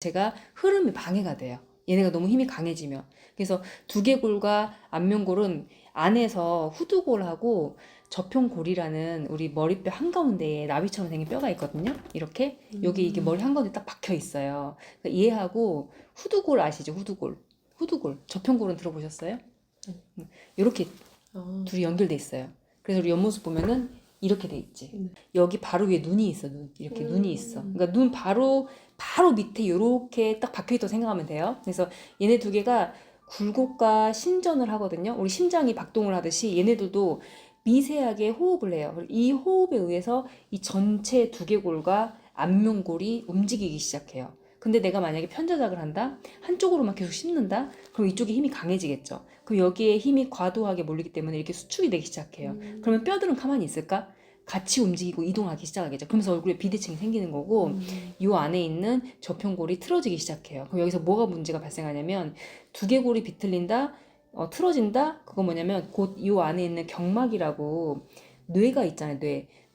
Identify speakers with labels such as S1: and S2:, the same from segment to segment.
S1: 제가 흐름이 방해가 돼요. 얘네가 너무 힘이 강해지면. 그래서 두개골과 안면골은 안에서 후두골하고 저평골이라는 우리 머리뼈 한가운데에 나비처럼 생긴 뼈가 있거든요. 이렇게 여기 이게 머리 한가운데 딱 박혀 있어요. 그러니까 얘하고 후두골 아시죠? 후두골. 저평골은 들어보셨어요? 이렇게 둘이 연결돼 있어요. 그래서 우리 옆모습 보면은 이렇게 돼 있지. 여기 바로 위에 눈이 있어. 이렇게 눈이 있어. 그러니까 눈 바로 밑에 이렇게 딱 박혀 있다고 생각하면 돼요. 그래서 얘네 두 개가 굴곡과 신전을 하거든요. 우리 심장이 박동을 하듯이 얘네들도 미세하게 호흡을 해요. 이 호흡에 의해서 이 전체 두개골과 안면골이 움직이기 시작해요. 근데 내가 만약에 편자작을 한다? 한쪽으로만 계속 씹는다? 그럼 이쪽에 힘이 강해지겠죠. 그럼 여기에 힘이 과도하게 몰리기 때문에 이렇게 수축이 되기 시작해요. 그러면 뼈들은 가만히 있을까? 같이 움직이고 이동하기 시작하겠죠. 그러면서 얼굴에 비대칭이 생기는 거고 이 안에 있는 저평골이 틀어지기 시작해요. 그럼 여기서 뭐가 문제가 발생하냐면 두개골이 비틀린다, 틀어진다? 그거 뭐냐면 곧 이 안에 있는 경막이라고 뇌가 있잖아요.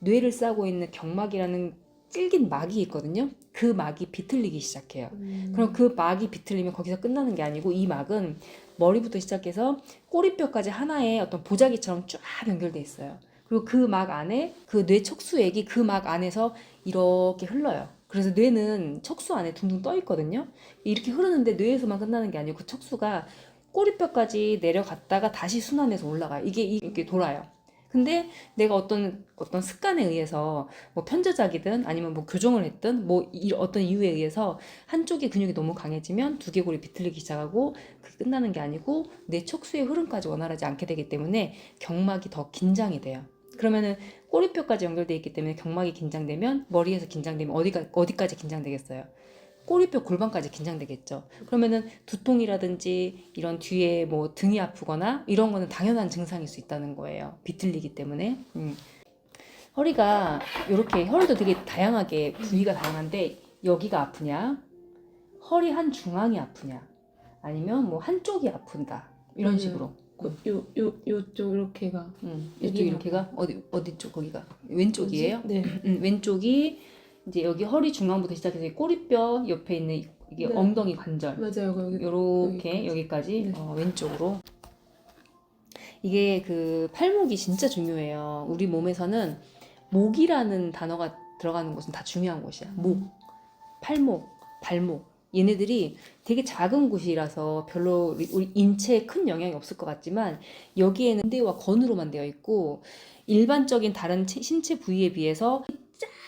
S1: 뇌를 싸고 있는 경막이라는 질긴 막이 있거든요. 그 막이 비틀리기 시작해요. 그럼 그 막이 비틀리면 거기서 끝나는 게 아니고 이 막은 머리부터 시작해서 꼬리뼈까지 하나의 어떤 보자기처럼 쫙 연결돼 있어요. 그리고 그 막 안에 그 뇌 척수액이 그 막 안에서 이렇게 흘러요. 그래서 뇌는 척수 안에 둥둥 떠 있거든요. 이렇게 흐르는데 뇌에서만 끝나는 게 아니고 그 척수가 꼬리뼈까지 내려갔다가 다시 순환해서 올라가요. 이게 돌아요. 근데 내가 어떤 습관에 의해서 뭐 편제작이든 아니면 뭐 교정을 했든 뭐 어떤 이유에 의해서 한쪽의 근육이 너무 강해지면 두개골이 비틀리기 시작하고 그게 끝나는 게 아니고 내 척수의 흐름까지 원활하지 않게 되기 때문에 경막이 더 긴장이 돼요. 그러면은 꼬리뼈까지 연결돼 있기 때문에 경막이 긴장되면 머리에서 긴장되면 어디까지 긴장되겠어요? 꼬리뼈 골반까지 긴장되겠죠. 그러면은 두통이라든지 이런 뒤에 뭐 등이 아프거나 이런 거는 당연한 증상일 수 있다는 거예요. 비틀리기 때문에. 허리가 이렇게 허리도 되게 다양하게 부위가 다양한데 여기가 아프냐? 허리 한 중앙이 아프냐? 아니면 뭐 한쪽이 아픈다. 이런 식으로.
S2: 요쪽 이렇게가.
S1: 이쪽 이렇게가 어디 쪽 거기가 왼쪽이에요?
S2: 네.
S1: 왼쪽이 이제 여기 허리 중앙부터 시작해서 이 꼬리뼈 옆에 있는 이게
S2: 네.
S1: 엉덩이 관절.
S2: 맞아요.
S1: 요렇게 여기까지
S2: 네.
S1: 왼쪽으로. 이게 그 팔목이 진짜 중요해요. 우리 몸에서는 목이라는 단어가 들어가는 곳은 다 중요한 곳이야. 목, 팔목, 발목. 얘네들이 되게 작은 곳이라서 별로 우리 인체에 큰 영향이 없을 것 같지만 여기에는 근대와 건으로만 되어 있고 일반적인 다른 신체 부위에 비해서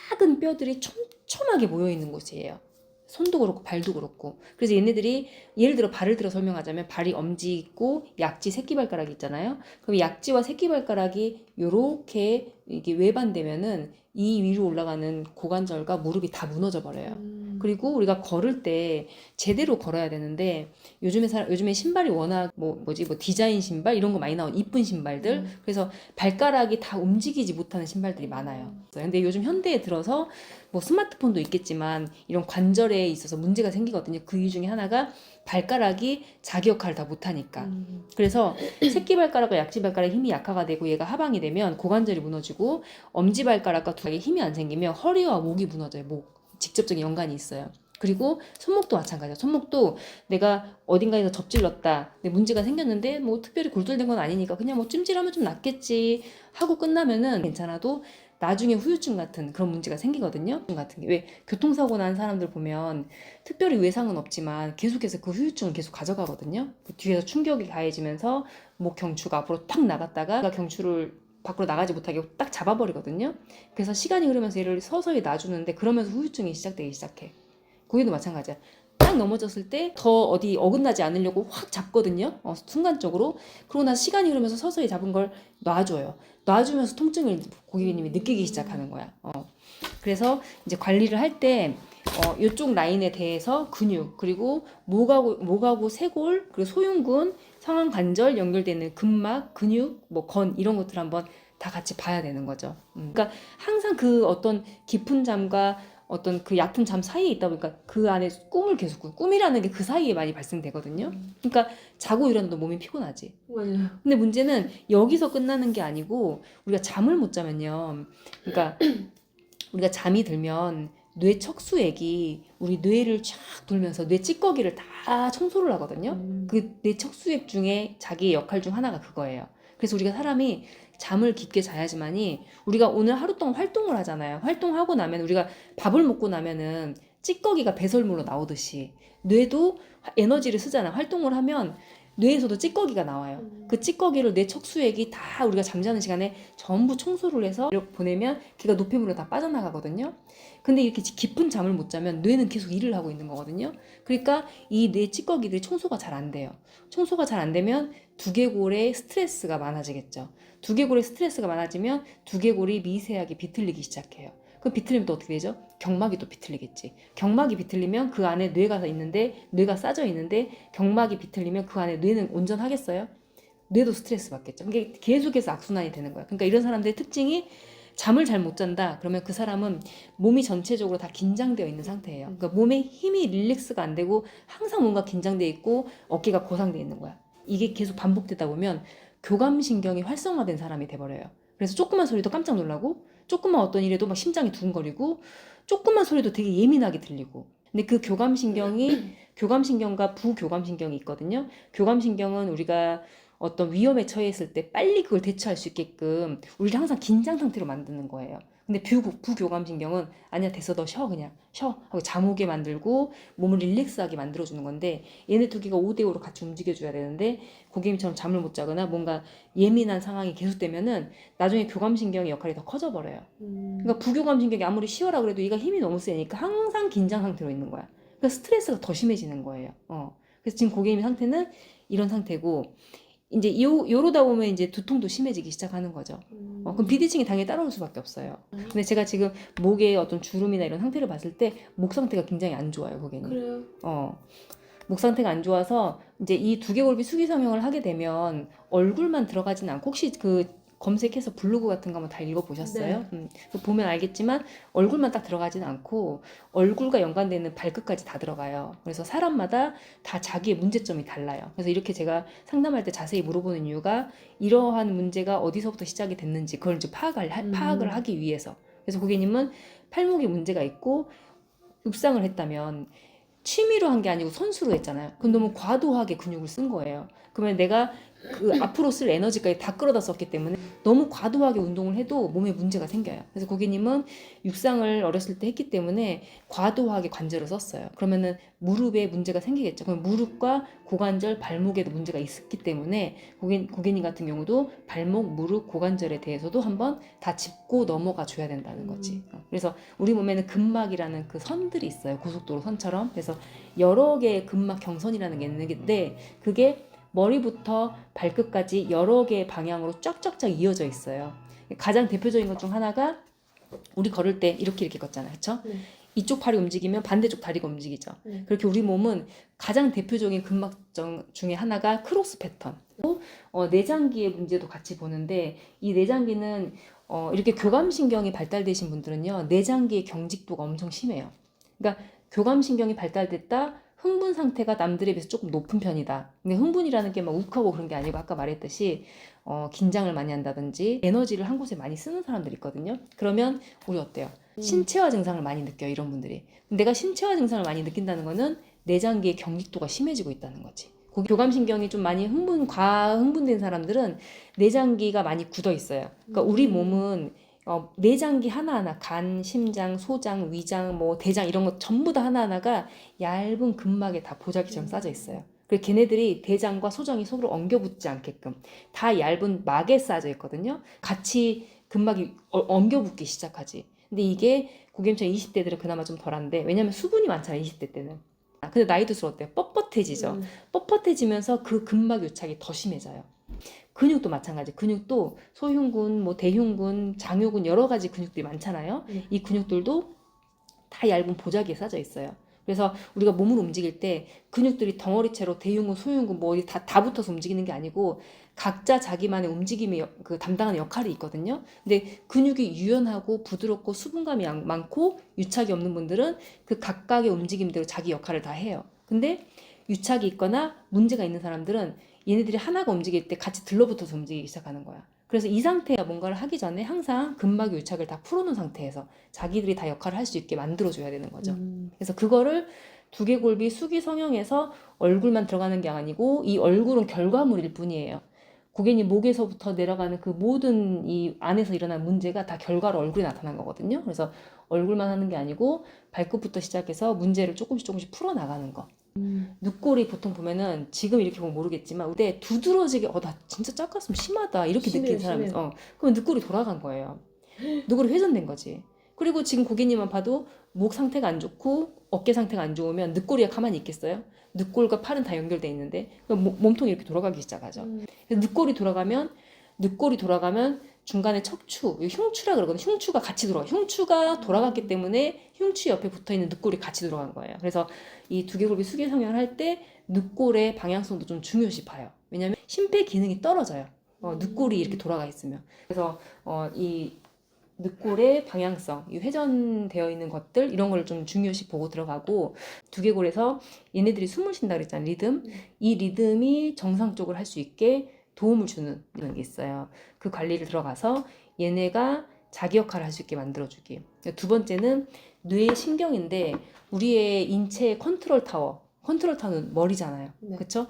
S1: 작은 뼈들이 촘촘하게 모여 있는 곳이에요. 손도 그렇고 발도 그렇고. 그래서 얘네들이 예를 들어 발을 들어 설명하자면 발이 엄지 있고 약지 새끼발가락이 있잖아요. 그럼 약지와 새끼발가락이 요렇게 이게 외반되면은 이 위로 올라가는 고관절과 무릎이 다 무너져 버려요. 그리고 우리가 걸을 때 제대로 걸어야 되는데 요즘에 신발이 워낙 뭐 디자인 신발 이런 거 많이 나온 이쁜 신발들 그래서 발가락이 다 움직이지 못하는 신발들이 많아요. 근데 요즘 현대에 들어서 뭐 스마트폰도 있겠지만 이런 관절에 있어서 문제가 생기거든요. 그 이유 중에 하나가 발가락이 자기 역할을 다 못하니까. 그래서 새끼발가락과 약지발가락의 힘이 약화가 되고 얘가 하방이 되면 고관절이 무너지고 엄지발가락과 두각에 힘이 안 생기면 허리와 목이 무너져요. 직접적인 연관이 있어요. 그리고 손목도 마찬가지야. 손목도 내가 어딘가에서 접질렀다. 근데 문제가 생겼는데 뭐 특별히 골절된 건 아니니까 그냥 뭐 찜질하면 좀 낫겠지 하고 끝나면은 괜찮아도 나중에 후유증 같은 그런 문제가 생기거든요. 같은 게 왜 교통사고 난 사람들 보면 특별히 외상은 없지만 계속해서 그 후유증을 계속 가져가거든요. 그 뒤에서 충격이 가해지면서 목 경추가 앞으로 탁 나갔다가 경추를 밖으로 나가지 못하게 딱 잡아버리거든요. 그래서 시간이 흐르면서 얘를 서서히 놔주는데 그러면서 후유증이 시작되기 시작해. 거기도 마찬가지야. 딱 넘어졌을 때 더 어디 어긋나지 않으려고 확 잡거든요. 순간적으로. 그러고 나서 시간이 흐르면서 서서히 잡은 걸 놔줘요. 놔주면서 통증을 고객님이 느끼기 시작하는 거야. 그래서 이제 관리를 할 때 이쪽 라인에 대해서 근육 그리고 목하고 쇄골 그리고 소흉근 상완관절 연결되는 근막 근육 뭐 건 이런 것들 한번 다 같이 봐야 되는 거죠. 그러니까 항상 그 어떤 깊은 잠과 어떤 그 얕은 잠 사이에 있다 보니까 그 안에 꿈을 계속 꿔요. 꿈이라는 게 그 사이에 많이 발생되거든요. 그러니까 자고 일어나도 몸이 피곤하지.
S2: 맞아요.
S1: 근데 문제는 여기서 끝나는 게 아니고 우리가 잠을 못 자면요. 그러니까 우리가 잠이 들면 뇌 척수액이 우리 뇌를 쫙 돌면서 뇌 찌꺼기를 다 청소를 하거든요. 그 뇌 척수액 중에 자기의 역할 중 하나가 그거예요. 그래서 우리가 사람이 잠을 깊게 자야지만이 우리가 오늘 하루 동안 활동을 하잖아요. 활동하고 나면 우리가 밥을 먹고 나면은 찌꺼기가 배설물로 나오듯이 뇌도 에너지를 쓰잖아. 활동을 하면 뇌에서도 찌꺼기가 나와요. 그 찌꺼기를 뇌 척수액이 다 우리가 잠자는 시간에 전부 청소를 해서 보내면 걔가 노폐물로 다 빠져나가거든요. 근데 이렇게 깊은 잠을 못 자면 뇌는 계속 일을 하고 있는 거거든요. 그러니까 이 뇌 찌꺼기들이 청소가 잘 안 돼요. 청소가 잘 안 되면 두개골에 스트레스가 많아지겠죠. 두개골에 스트레스가 많아지면 두개골이 미세하게 비틀리기 시작해요. 그럼 비틀리면 또 어떻게 되죠? 경막이 또 비틀리겠지. 경막이 비틀리면 그 안에 뇌가 있는데, 뇌가 싸져 있는데 경막이 비틀리면 그 안에 뇌는 온전하겠어요? 뇌도 스트레스 받겠죠. 그게 계속해서 악순환이 되는 거야. 그러니까 이런 사람들의 특징이 잠을 잘 못 잔다. 그러면 그 사람은 몸이 전체적으로 다 긴장되어 있는 상태예요. 그러니까 몸에 힘이 릴렉스가 안 되고 항상 뭔가 긴장돼 있고 어깨가 고상돼 있는 거야. 이게 계속 반복되다 보면 교감신경이 활성화된 사람이 돼버려요. 그래서 조그만 소리도 깜짝 놀라고 조그만 어떤 일에도 막 심장이 두근거리고 조그만 소리도 되게 예민하게 들리고. 근데 그 교감신경과 부교감신경이 있거든요. 교감신경은 우리가 어떤 위험에 처했을 때 빨리 그걸 대처할 수 있게끔 우리를 항상 긴장 상태로 만드는 거예요. 근데 부교감신경은 아니야, 됐어, 너 쉬어, 그냥 쉬어 하고 잠 오게 만들고 몸을 릴렉스하게 만들어주는 건데, 얘네 두 개가 5대5로 같이 움직여줘야 되는데 고객님처럼 잠을 못 자거나 뭔가 예민한 상황이 계속되면은 나중에 교감신경의 역할이 더 커져버려요. 그러니까 부교감신경이 아무리 쉬어라 그래도 얘가 힘이 너무 세니까 항상 긴장 상태로 있는 거야. 그러니까 스트레스가 더 심해지는 거예요. 그래서 지금 고객님 상태는 이런 상태고, 이제 요러다 보면 이제 두통도 심해지기 시작하는 거죠. 그럼 비대칭이 당연히 따라올 수밖에 없어요. 근데 제가 지금 목에 어떤 주름이나 이런 상태를 봤을 때 목 상태가 굉장히 안 좋아요, 고객님.
S2: 그래요?
S1: 목 상태가 안 좋아서 이제 이 두개골비 수기 성형을 하게 되면 얼굴만 들어가진 않고, 혹시 그 검색해서 블로그 같은 거 한번 다 읽어보셨어요? 보면 알겠지만 얼굴만 딱 들어가진 않고 얼굴과 연관되는 발끝까지 다 들어가요. 그래서 사람마다 다 자기의 문제점이 달라요. 그래서 이렇게 제가 상담할 때 자세히 물어보는 이유가 이러한 문제가 어디서부터 시작이 됐는지 그걸 이제 파악을 하기 위해서. 그래서 고객님은 팔목에 문제가 있고 입상을 했다면 취미로 한 게 아니고 선수로 했잖아요. 그럼 너무 과도하게 근육을 쓴 거예요. 그러면 내가 그 앞으로 쓸 에너지까지 다 끌어다 썼기 때문에 너무 과도하게 운동을 해도 몸에 문제가 생겨요. 그래서 고객님은 육상을 어렸을 때 했기 때문에 과도하게 관절을 썼어요. 그러면은 무릎에 문제가 생기겠죠. 그럼 무릎과 고관절, 발목에도 문제가 있었기 때문에 고객님 같은 경우도 발목, 무릎, 고관절에 대해서도 한번 다 짚고 넘어가 줘야 된다는 거지. 그래서 우리 몸에는 근막이라는 그 선들이 있어요. 고속도로 선처럼. 그래서 여러 개의 근막 경선이라는 게 있는데 그게 머리부터 발끝까지 여러 개의 방향으로 쫙쫙쫙 이어져 있어요. 가장 대표적인 것 중 하나가 우리 걸을 때 이렇게 걷잖아요. 그렇죠?
S2: 네.
S1: 이쪽 팔이 움직이면 반대쪽 다리가 움직이죠.
S2: 네.
S1: 그렇게 우리 몸은 가장 대표적인 근막정 중에 하나가 크로스 패턴. 내장기의 문제도 같이 보는데 이 내장기는 이렇게 교감신경이 발달되신 분들은요. 내장기의 경직도가 엄청 심해요. 그러니까 교감신경이 발달됐다. 흥분 상태가 남들에 비해서 조금 높은 편이다. 근데 흥분이라는 게 막 욱하고 그런 게 아니고 아까 말했듯이 긴장을 많이 한다든지 에너지를 한 곳에 많이 쓰는 사람들이 있거든요. 그러면 우리 어때요? 신체화 증상을 많이 느껴요, 이런 분들이. 내가 신체화 증상을 많이 느낀다는 거는 내장기의 경직도가 심해지고 있다는 거지. 교감신경이 좀 많이 과흥분된 사람들은 내장기가 많이 굳어 있어요. 그러니까 우리 몸은 내장기 하나하나, 간, 심장, 소장, 위장, 뭐 대장 이런 거 전부 다 하나하나가 얇은 근막에 다 보자기처럼 싸져 있어요. 그래서 걔네들이 대장과 소장이 서로 엉겨붙지 않게끔 다 얇은 막에 싸져 있거든요. 같이 근막이 엉겨붙기 시작하지. 근데 이게 고객님처럼 20대들은 그나마 좀 덜한데, 왜냐면 수분이 많잖아요, 20대 때는. 근데 나이 들수록 어때요? 뻣뻣해지죠. 뻣뻣해지면서 그 근막 유착이 더 심해져요. 근육도 마찬가지. 근육도 소흉근, 뭐 대흉근, 장요근 여러 가지 근육들이 많잖아요. 이 근육들도 다 얇은 보자기에 싸져 있어요. 그래서 우리가 몸을 움직일 때 근육들이 덩어리채로 대흉근, 소흉근 뭐 어디 다 붙어서 움직이는 게 아니고 각자 자기만의 움직임이 그 담당하는 역할이 있거든요. 근데 근육이 유연하고 부드럽고 수분감이 많고 유착이 없는 분들은 그 각각의 움직임대로 자기 역할을 다 해요. 근데 유착이 있거나 문제가 있는 사람들은 얘네들이 하나가 움직일 때 같이 들러붙어서 움직이기 시작하는 거야. 그래서 이 상태가 뭔가를 하기 전에 항상 근막이 유착을 다 풀어놓은 상태에서 자기들이 다 역할을 할 수 있게 만들어줘야 되는 거죠. 그래서 그거를 두개골비 수기 성형에서 얼굴만 들어가는 게 아니고 이 얼굴은 결과물일 뿐이에요. 고객님 목에서부터 내려가는 그 모든 이 안에서 일어난 문제가 다 결과로 얼굴에 나타난 거거든요. 그래서 얼굴만 하는 게 아니고 발끝부터 시작해서 문제를 조금씩 풀어나가는 거. 눈꼬리 보통 보면은 지금 이렇게 보면 모르겠지만 그때 두드러지게 나 진짜 짝가슴 심하다 이렇게
S2: 심해요,
S1: 느낀 사람이
S2: 심해요.
S1: 있어. 그럼 눈꼬리 돌아간 거예요. 눈꼬리 회전된 거지. 그리고 지금 고객님만 봐도 목 상태가 안 좋고 어깨 상태가 안 좋으면 눈꼬리가 가만히 있겠어요? 눈꼴과 팔은 다 연결돼 있는데 그럼 몸통이 이렇게 돌아가기 시작하죠. 그래서 눈꼬리 돌아가면 중간에 척추, 흉추라 그러거든요. 흉추가 같이 돌아가. 흉추가 돌아갔기 때문에 흉추 옆에 붙어 있는 눈꼬리 같이 돌아간 거예요. 그래서 이 두개골비 수기 성형을 할 때 눈꼴의 방향성도 좀 중요시 봐요. 왜냐하면 심폐 기능이 떨어져요. 눈꼴이 이렇게 돌아가 있으면. 그래서 이 늑골의 방향성, 이 회전되어 있는 것들 이런 걸 좀 중요시 보고 들어가고 두개골에서 얘네들이 숨을 쉰다 그랬잖아요. 리듬. 이 리듬이 정상적으로 할 수 있게 도움을 주는 이런 게 있어요. 그 관리를 들어가서 얘네가 자기 역할을 할 수 있게 만들어주기. 두 번째는 뇌의 신경인데 우리의 인체의 컨트롤 타워는 머리잖아요.
S2: 네.
S1: 그렇죠?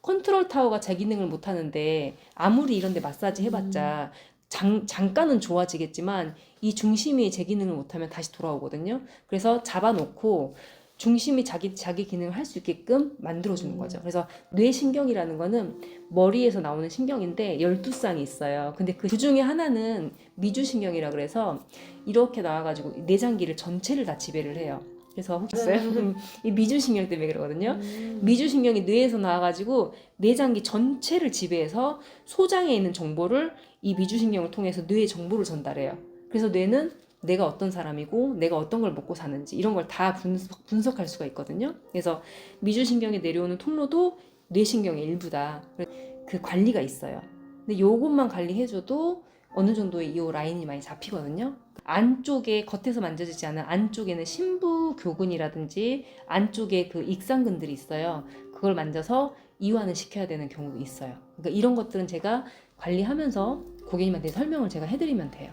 S1: 컨트롤 타워가 제 기능을 못 하는데 아무리 이런 데 마사지 해봤자 잠깐은 좋아지겠지만 이 중심이 제 기능을 못하면 다시 돌아오거든요. 그래서 잡아놓고 중심이 자기 기능을 할 수 있게끔 만들어주는 거죠. 그래서 뇌신경이라는 거는 머리에서 나오는 신경인데 12쌍이 있어요. 근데 그 중에 하나는 미주신경이라 그래서 이렇게 나와가지고 내장기를 전체를 다 지배를 해요. 그래서 혹시 있어요? 이 미주신경 때문에 그러거든요. 미주신경이 뇌에서 나와가지고 내장기 전체를 지배해서 소장에 있는 정보를 이 미주신경을 통해서 뇌에 정보를 전달해요. 그래서 뇌는 내가 어떤 사람이고 내가 어떤 걸 먹고 사는지 이런 걸 다 분석할 수가 있거든요. 그래서 미주신경에 내려오는 통로도 뇌신경의 일부다. 그 관리가 있어요. 근데 요것만 관리해줘도 어느 정도의 이 라인이 많이 잡히거든요. 안쪽에 겉에서 만져지지 않은 안쪽에는 심부교근이라든지 안쪽에 그 익상근들이 있어요. 그걸 만져서 이완을 시켜야 되는 경우도 있어요. 그러니까 이런 것들은 제가 관리하면서 고객님한테 설명을 제가 해드리면 돼요.